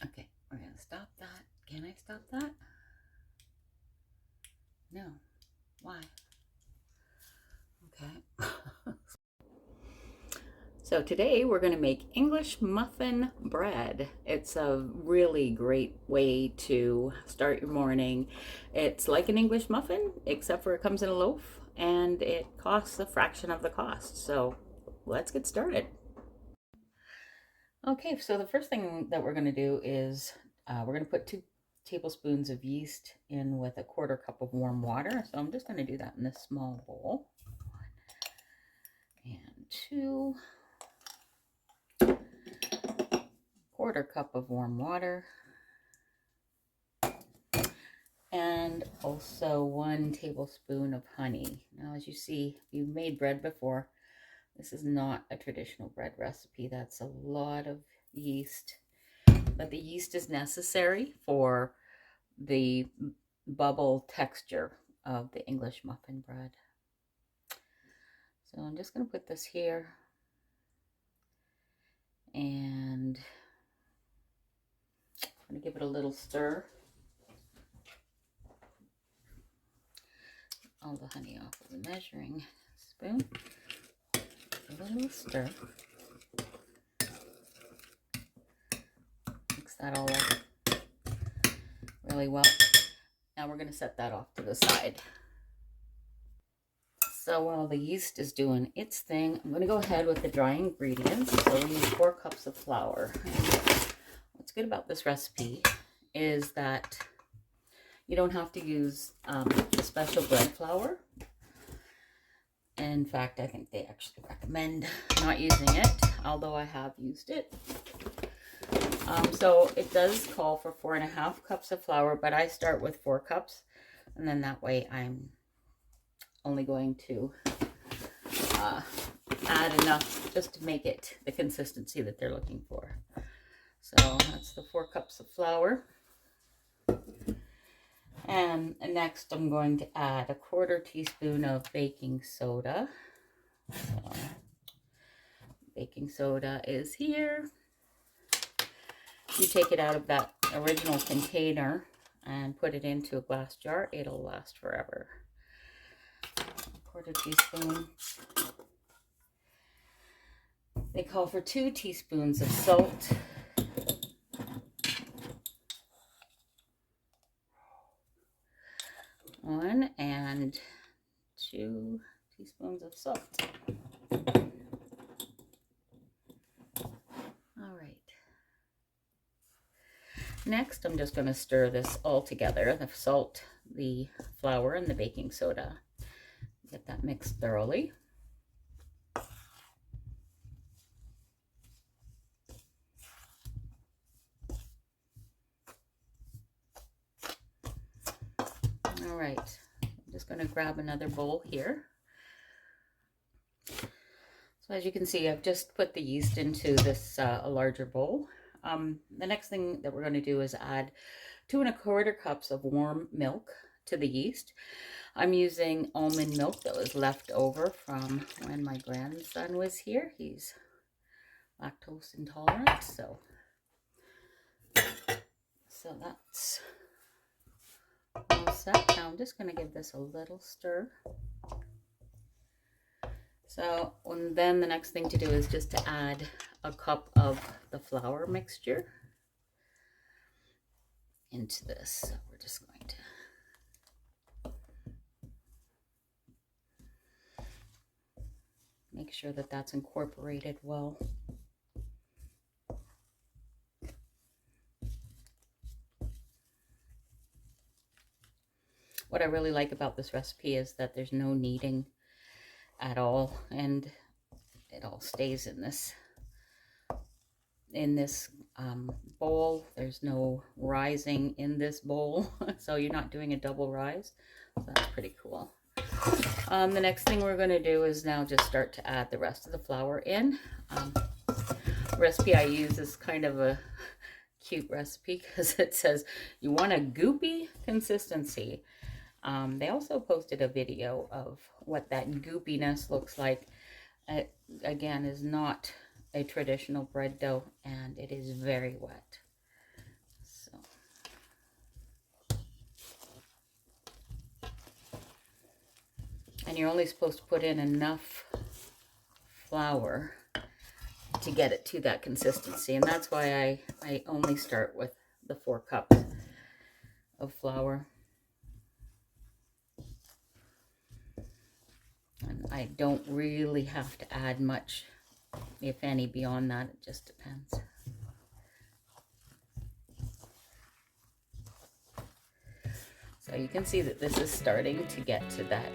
Okay, we're gonna stop that. Can I stop that? No. Why? Okay. So today we're going to make English muffin bread. It's a really great way to start your morning. It's like an English muffin, except for it comes in a loaf and it costs a fraction of the cost. So let's get started. Okay, so the first thing that we're going to do is we're going to put 2 tablespoons of yeast in with a 1/4 cup of warm water. So I'm just going to do that in this small bowl. 1 and 2. 1/4 cup of warm water. And also 1 tablespoon of honey. Now, as you see, if you've made bread before, this is not a traditional bread recipe. That's a lot of yeast, but the yeast is necessary for the bubble texture of the English muffin bread. So I'm just going to put this here and I'm going to give it a little stir. All the honey off of the measuring spoon. A little stir. Mix that all up really well. Now we're going to set that off to the side. So while the yeast is doing its thing, I'm going to go ahead with the dry ingredients. So we need 4 cups of flour. What's good about this recipe is that you don't have to use the special bread flour. In fact, I think they actually recommend not using it, although I have used it. So it does call for 4.5 cups of flour, but I start with 4 cups, and then that way I'm only going to add enough just to make it the consistency that they're looking for. So that's the 4 cups of flour. And next I'm going to add a 1/4 teaspoon of baking soda. So, baking soda is here. You take it out of that original container and put it into a glass jar. It'll last forever. 1/4 teaspoon. They call for 2 teaspoons of salt. 1 and 2 teaspoons of salt. All right. Next, I'm just going to stir this all together, the salt, the flour, and the baking soda. Get that mixed thoroughly. All right, I'm just going to grab another bowl here. So as you can see, I've just put the yeast into this a larger bowl. The next thing that we're going to do is add 2¼ cups of warm milk to the yeast. I'm using almond milk that was left over from when my grandson was here. He's lactose intolerant, so that's all set. Now I'm just going to give this a little stir. So and then the next thing to do is just to add a cup of the flour mixture into this. So we're just going to make sure that that's incorporated well. What I really like about this recipe is that there's no kneading at all, and it all stays in this bowl. There's no rising in this bowl, so you're not doing a double rise. So that's pretty cool. The next thing we're going to do is now just start to add the rest of the flour in. The recipe I use is kind of a cute recipe because it says you want a goopy consistency. They also posted a video of what that goopiness looks like. It, again, is not a traditional bread dough, and it is very wet. And you're only supposed to put in enough flour to get it to that consistency. And that's why I only start with the 4 cups of flour. And I don't really have to add much, if any, beyond that. It just depends. So you can see that this is starting to get to that.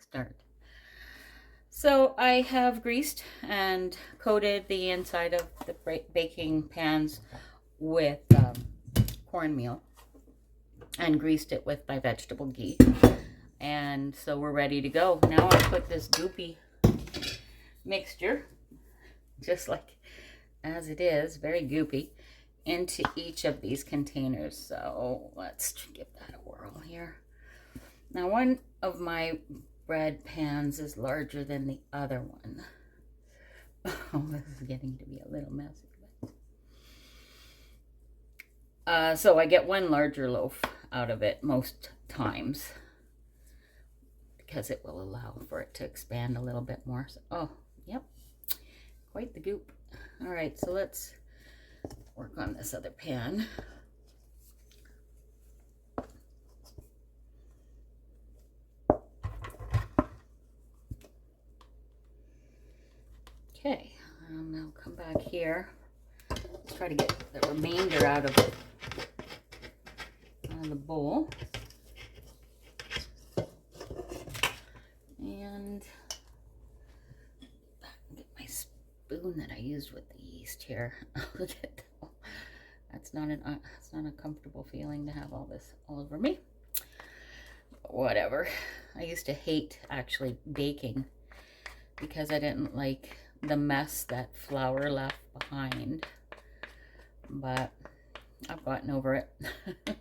Start. So I have greased and coated the inside of the baking pans with cornmeal and greased it with my vegetable ghee. And so we're ready to go. Now I put this goopy mixture, just like as it is, very goopy, into each of these containers. So let's give that a whirl here. Now one of my bread pans is larger than the other one. Oh, this is getting to be a little messy. So I get one larger loaf out of it most times because it will allow for it to expand a little bit more. So, oh, yep, quite the goop. All right, so let's work on this other pan. Okay, and I'll come back here. Let's try to get the remainder out of the bowl. And get my spoon that I used with the yeast here. Look at that. That's not a comfortable feeling to have all this all over me. But whatever. I used to hate actually baking because I didn't like the mess that flour left behind. But I've gotten over it. I'm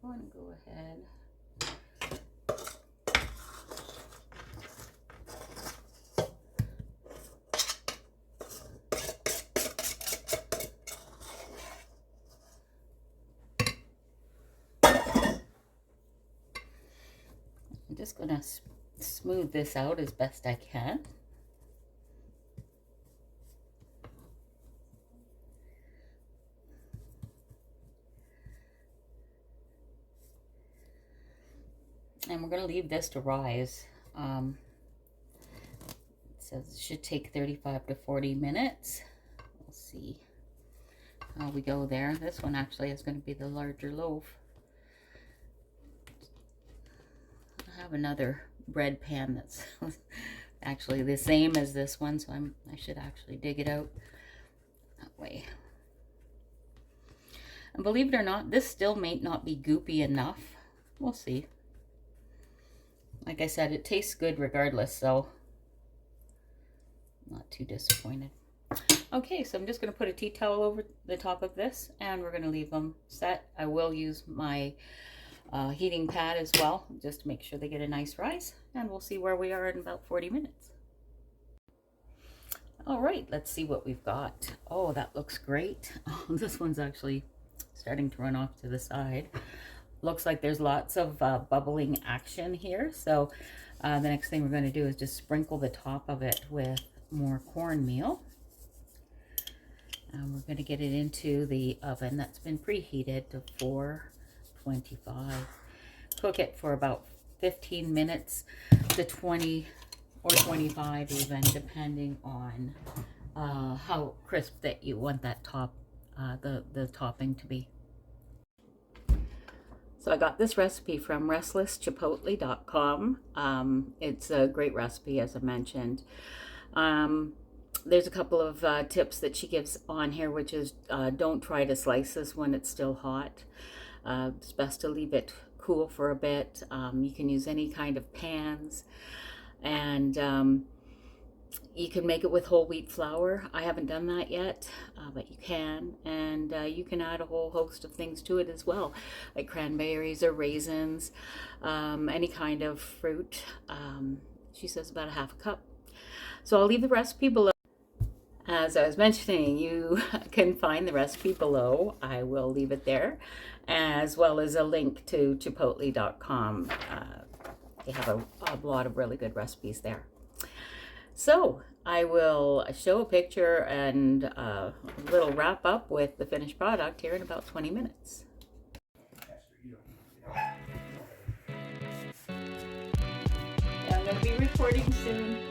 going to go ahead. I'm just going to smooth this out as best I can. And we're going to leave this to rise. It says it should take 35 to 40 minutes. We'll see how we go there. This one actually is going to be the larger loaf. have another bread pan that's actually the same as this one, so I should actually dig it out that way. And believe it or not, this still may not be goopy enough. We'll see. Like I said, it tastes good regardless, so not too disappointed. Okay, so I'm just going to put a tea towel over the top of this, and we're going to leave them set. I will use my heating pad as well, just to make sure they get a nice rise, and we'll see where we are in about 40 minutes. All right, let's see what we've got. Oh, that looks great. Oh, this one's actually starting to run off to the side. Looks like there's lots of bubbling action here, so the next thing we're going to do is just sprinkle the top of it with more cornmeal. And we're going to get it into the oven that's been preheated to 425. Cook it for about 15 minutes to 20 or 25 even, depending on how crisp that you want that top, the topping to be. So I got this recipe from restlesschipotle.com. It's a great recipe, as I mentioned. There's a couple of tips that she gives on here, which is don't try to slice this when it's still hot. It's best to leave it cool for a bit. You can use any kind of pans, and you can make it with whole wheat flour. I haven't done that yet, but you can, and you can add a whole host of things to it as well, like cranberries or raisins, any kind of fruit. She says about a half a cup. So I'll leave the recipe below. As I was mentioning, you can find the recipe below. I will leave it there, as well as a link to chipotle.com. They have a lot of really good recipes there. So I will show a picture and a little wrap up with the finished product here in about 20 minutes. Yeah, I'm going to be recording soon.